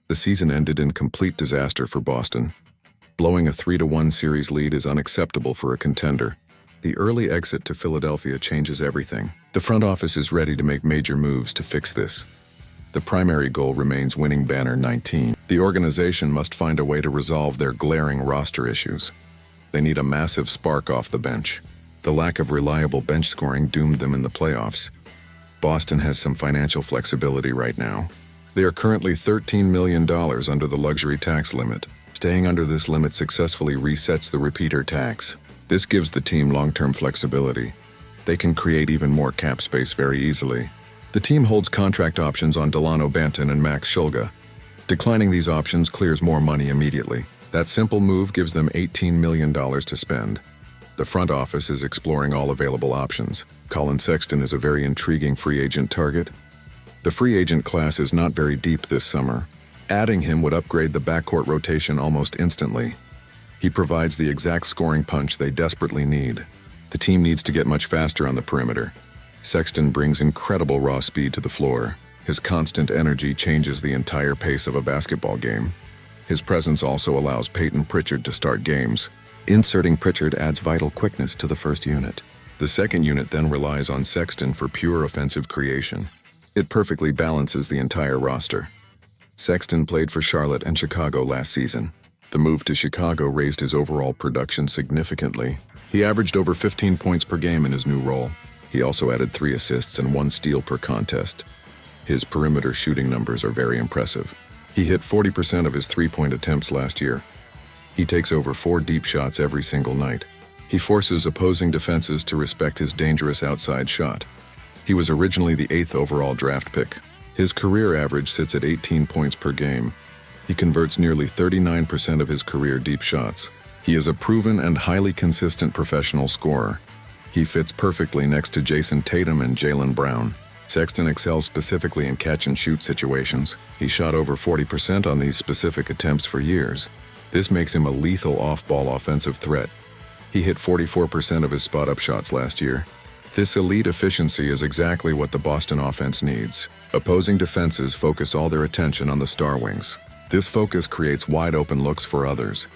The season ended in complete disaster for Boston. Blowing a 3-1 series lead is unacceptable for a contender. The early exit to Philadelphia changes everything. The front office is ready to make major moves to fix this. The primary goal remains winning banner 19. The organization must find a way to resolve their glaring roster issues. They need a massive spark off the bench. The lack of reliable bench scoring doomed them in the playoffs. Boston has some financial flexibility right now. They are currently $13 million under the luxury tax limit. Staying under this limit successfully resets the repeater tax. This gives the team long-term flexibility. They can create even more cap space very easily. The team holds contract options on Delano Banton and Max Shulga. Declining these options clears more money immediately. That simple move gives them $18 million to spend. The front office is exploring all available options. Collin Sexton is a very intriguing free agent target. The free agent class is not very deep this summer. Adding him would upgrade the backcourt rotation almost instantly. He provides the exact scoring punch they desperately need. The team needs to get much faster on the perimeter. Sexton brings incredible raw speed to the floor. His constant energy changes the entire pace of a basketball game. His presence also allows Peyton Pritchard to start games. Inserting Pritchard adds vital quickness to the first unit. The second unit then relies on Sexton for pure offensive creation. It perfectly balances the entire roster. Sexton played for Charlotte and Chicago last season. The move to Chicago raised his overall production significantly. He averaged over 15 points per game in his new role. He also added 3 assists and 1 steal per contest. His perimeter shooting numbers are very impressive. He hit 40% of his three-point attempts last year. He takes over 4 deep shots every single night. He forces opposing defenses to respect his dangerous outside shot. He was originally the 8th overall draft pick. His career average sits at 18 points per game. He converts nearly 39% of his career deep shots. He is a proven and highly consistent professional scorer. He fits perfectly next to Jason Tatum and Jaylen Brown. Sexton excels specifically in catch-and-shoot situations. He shot over 40% on these specific attempts for years. This makes him a lethal off-ball offensive threat. He hit 44% of his spot-up shots last year. This elite efficiency is exactly what the Boston offense needs. Opposing defenses focus all their attention on the star wings. This focus creates wide-open looks for others.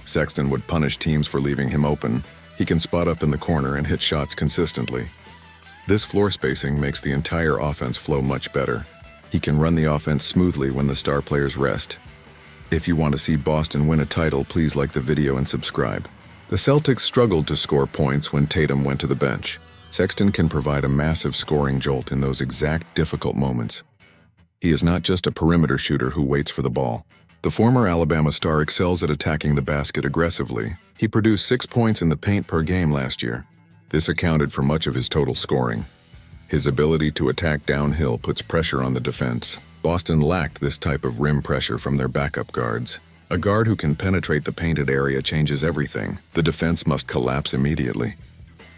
Sexton would punish teams for leaving him open. He can spot up in the corner and hit shots consistently. This floor spacing makes the entire offense flow much better. He can run the offense smoothly when the star players rest. If you want to see Boston win a title, please like the video and subscribe. The Celtics struggled to score points when Tatum went to the bench. Sexton can provide a massive scoring jolt in those exact difficult moments. He is not just a perimeter shooter who waits for the ball. The former Alabama star excels at attacking the basket aggressively. He produced 6 points in the paint per game last year. This accounted for much of his total scoring. His ability to attack downhill puts pressure on the defense. Boston lacked this type of rim pressure from their backup guards. A guard who can penetrate the painted area changes everything. The defense must collapse immediately.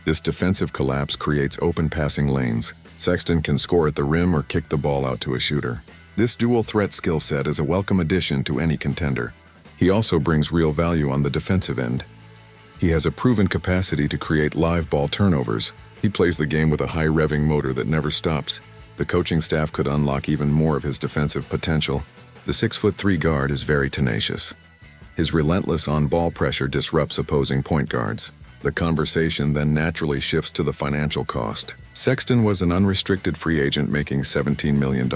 This defensive collapse creates open passing lanes. Sexton can score at the rim or kick the ball out to a shooter. This dual threat skill set is a welcome addition to any contender. He also brings real value on the defensive end. He has a proven capacity to create live ball turnovers. He plays the game with a high revving motor that never stops. The coaching staff could unlock even more of his defensive potential. The 6'3" guard is very tenacious. His relentless on-ball pressure disrupts opposing point guards. The conversation then naturally shifts to the financial cost. Sexton was an unrestricted free agent making $17 million.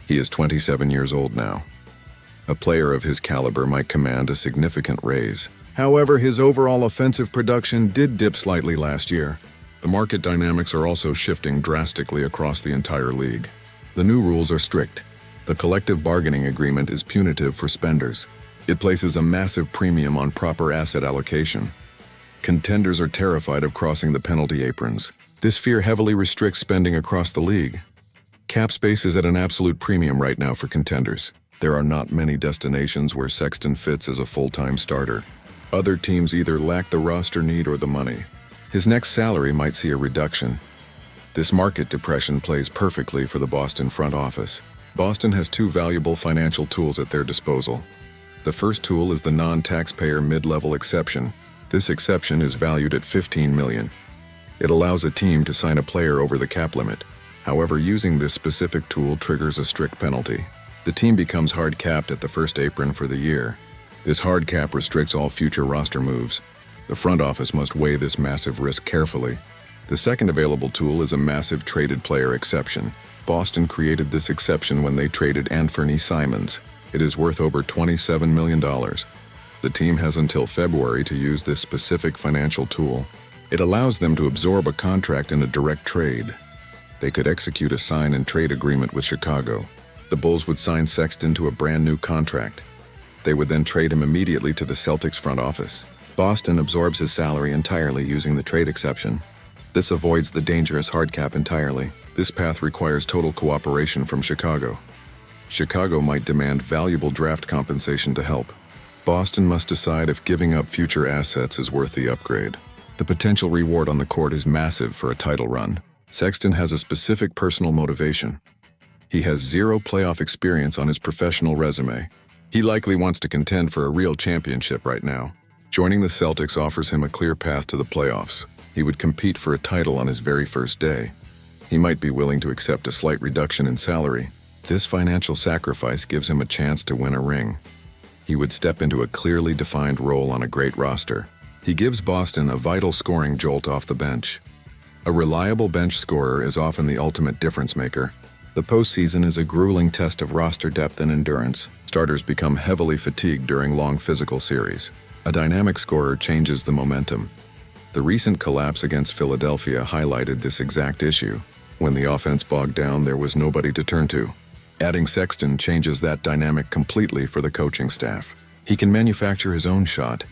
He is 27 years old now. A player of his caliber might command a significant raise. However, his overall offensive production did dip slightly last year. The market dynamics are also shifting drastically across the entire league. The new rules are strict. The collective bargaining agreement is punitive for spenders. It places a massive premium on proper asset allocation. Contenders are terrified of crossing the penalty aprons. This fear heavily restricts spending across the league. Cap space is at an absolute premium right now for contenders. There are not many destinations where Sexton fits as a full-time starter. Other teams either lack the roster need or the money. His next salary might see a reduction. This market depression plays perfectly for the Boston front office. Boston has 2 valuable financial tools at their disposal. The first tool is the non-taxpayer mid-level exception. This exception is valued at $15 million. It allows a team to sign a player over the cap limit. However, using this specific tool triggers a strict penalty. The team becomes hard capped at the first apron for the year. This hard cap restricts all future roster moves. The front office must weigh this massive risk carefully. The second available tool is a massive traded player exception. Boston created this exception when they traded Anthony Simons. It is worth over $27 million. The team has until February to use this specific financial tool. It allows them to absorb a contract in a direct trade. They could execute a sign-and-trade agreement with Chicago. The Bulls would sign Sexton to a brand new contract. They would then trade him immediately to the Celtics front office. Boston absorbs his salary entirely using the trade exception. This avoids the dangerous hard cap entirely. This path requires total cooperation from Chicago. Chicago might demand valuable draft compensation to help. Boston must decide if giving up future assets is worth the upgrade. The potential reward on the court is massive for a title run. Sexton has a specific personal motivation. He has zero playoff experience on his professional resume. He likely wants to contend for a real championship right now. Joining the Celtics offers him a clear path to the playoffs. He would compete for a title on his very first day. He might be willing to accept a slight reduction in salary. This financial sacrifice gives him a chance to win a ring. He would step into a clearly defined role on a great roster. He gives Boston a vital scoring jolt off the bench. A reliable bench scorer is often the ultimate difference maker. The postseason is a grueling test of roster depth and endurance. Starters become heavily fatigued during long physical series. A dynamic scorer changes the momentum. The recent collapse against Philadelphia highlighted this exact issue. When the offense bogged down, there was nobody to turn to. Adding Sexton changes that dynamic completely for the coaching staff. He can manufacture his own shot.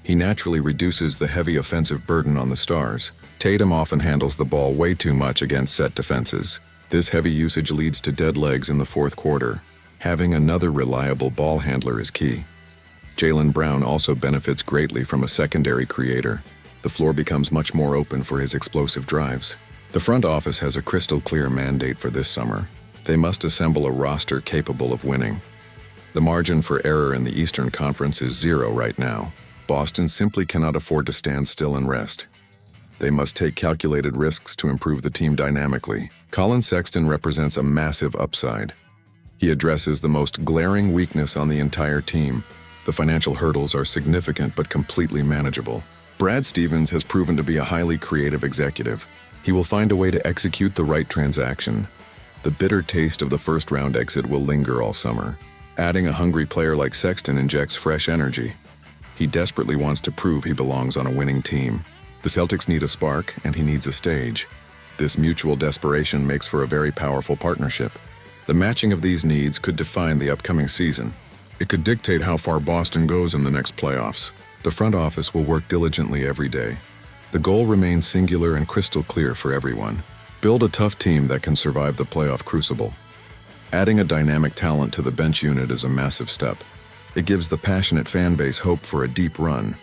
He naturally reduces the heavy offensive burden on the Stars. Tatum often handles the ball way too much against set defenses. This heavy usage leads to dead legs in the fourth quarter. Having another reliable ball handler is key. Jaylen Brown also benefits greatly from a secondary creator. The floor becomes much more open for his explosive drives. The front office has a crystal clear mandate for this summer. They must assemble a roster capable of winning. The margin for error in the Eastern Conference is 0 right now. Boston simply cannot afford to stand still and rest. They must take calculated risks to improve the team dynamically. Collin Sexton represents a massive upside. He addresses the most glaring weakness on the entire team. The financial hurdles are significant but completely manageable. Brad Stevens has proven to be a highly creative executive. He will find a way to execute the right transaction. The bitter taste of the first-round exit will linger all summer. Adding a hungry player like Sexton injects fresh energy. He desperately wants to prove he belongs on a winning team. The Celtics need a spark, and he needs a stage. This mutual desperation makes for a very powerful partnership. The matching of these needs could define the upcoming season. It could dictate how far Boston goes in the next playoffs. The front office will work diligently every day. The goal remains singular and crystal clear for everyone. Build a tough team that can survive the playoff crucible. Adding a dynamic talent to the bench unit is a massive step. It gives the passionate fan base hope for a deep run.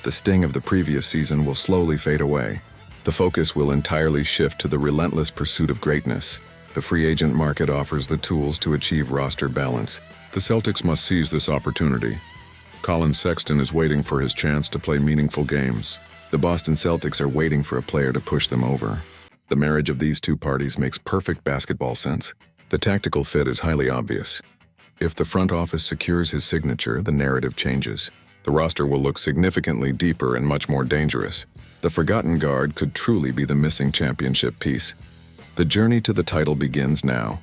The sting of the previous season will slowly fade away. The focus will entirely shift to the relentless pursuit of greatness. The free agent market offers the tools to achieve roster balance. The Celtics must seize this opportunity. Collin Sexton is waiting for his chance to play meaningful games. The Boston Celtics are waiting for a player to push them over. The marriage of these two parties makes perfect basketball sense. The tactical fit is highly obvious. If the front office secures his signature, the narrative changes. The roster will look significantly deeper and much more dangerous. The forgotten guard could truly be the missing championship piece. The journey to the title begins now.